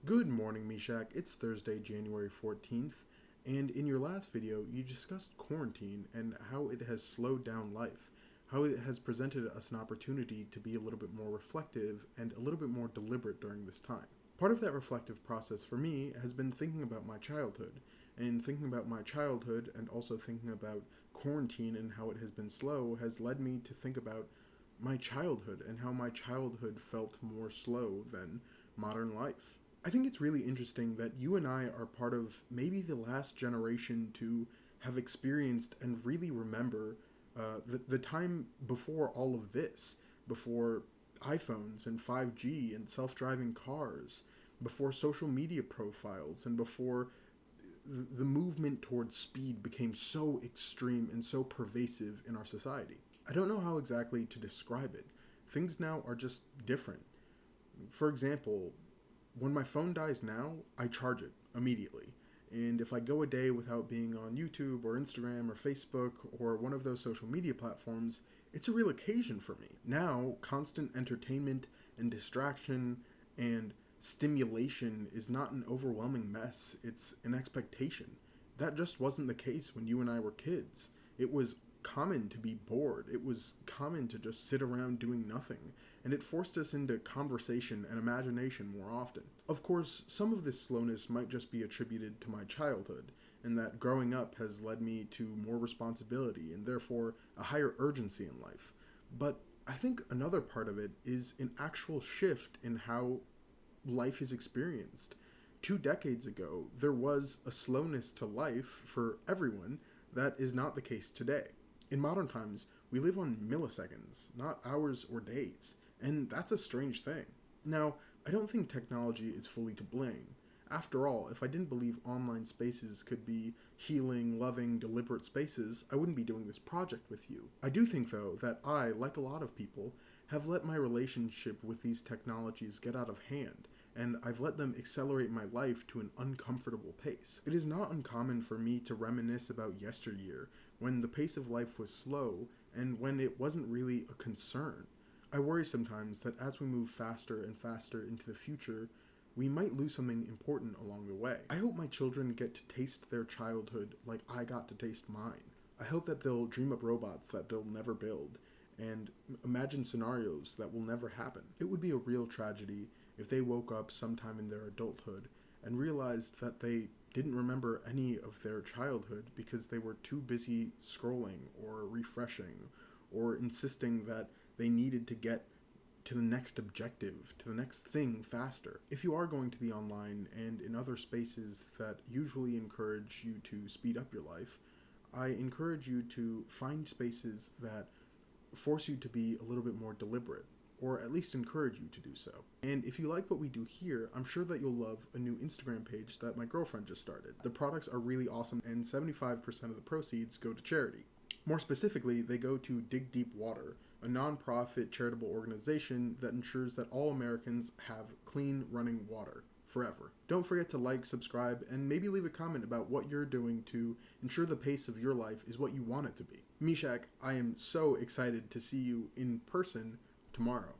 Good morning, Mishak. It's Thursday, January 14th, and in your last video, you discussed quarantine and how it has slowed down life, how it has presented us an opportunity to be a little bit more reflective and a little bit more deliberate during this time. Part of that reflective process for me has been thinking about my childhood, and thinking about my childhood and also thinking about quarantine and how it has been slow has led me to think about my childhood and how my childhood felt more slow than modern life. I think it's really interesting that you and I are part of maybe the last generation to have experienced and really remember the time before all of this, before iPhones and 5G and self driving cars, before social media profiles, and before the movement towards speed became so extreme and so pervasive in our society. I don't know how exactly to describe it. Things now are just different. For example, when my phone dies now, I charge it immediately. And if I go a day without being on YouTube or Instagram or Facebook or one of those social media platforms, it's a real occasion for me. Now, constant entertainment and distraction and stimulation is not an overwhelming mess, it's an expectation. That just wasn't the case when you and I were kids. It was common to be bored. It was common to just sit around doing nothing, and it forced us into conversation and imagination more often. Of course, some of this slowness might just be attributed to my childhood, and that growing up has led me to more responsibility and therefore a higher urgency in life. But I think another part of it is an actual shift in how life is experienced. 2 decades ago, there was a slowness to life for everyone that is not the case today. In modern times, we live on milliseconds, not hours or days, and that's a strange thing. Now, I don't think technology is fully to blame. After all, if I didn't believe online spaces could be healing, loving, deliberate spaces, I wouldn't be doing this project with you. I do think, though, that I, like a lot of people, have let my relationship with these technologies get out of hand, and I've let them accelerate my life to an uncomfortable pace. It is not uncommon for me to reminisce about yesteryear, when the pace of life was slow and when it wasn't really a concern. I worry sometimes that as we move faster and faster into the future, we might lose something important along the way. I hope my children get to taste their childhood like I got to taste mine. I hope that they'll dream up robots that they'll never build and imagine scenarios that will never happen. It would be a real tragedy if they woke up sometime in their adulthood and realized that they didn't remember any of their childhood because they were too busy scrolling or refreshing or insisting that they needed to get to the next objective, to the next thing faster. If you are going to be online and in other spaces that usually encourage you to speed up your life, I encourage you to find spaces that force you to be a little bit more deliberate, or at least encourage you to do so. And if you like what we do here, I'm sure that you'll love a new Instagram page that my girlfriend just started. The products are really awesome, and 75% of the proceeds go to charity. More specifically, they go to Dig Deep Water, a non-profit charitable organization that ensures that all Americans have clean running water forever. Don't forget to like, subscribe, and maybe leave a comment about what you're doing to ensure the pace of your life is what you want it to be. Mishak, I am so excited to see you in person tomorrow.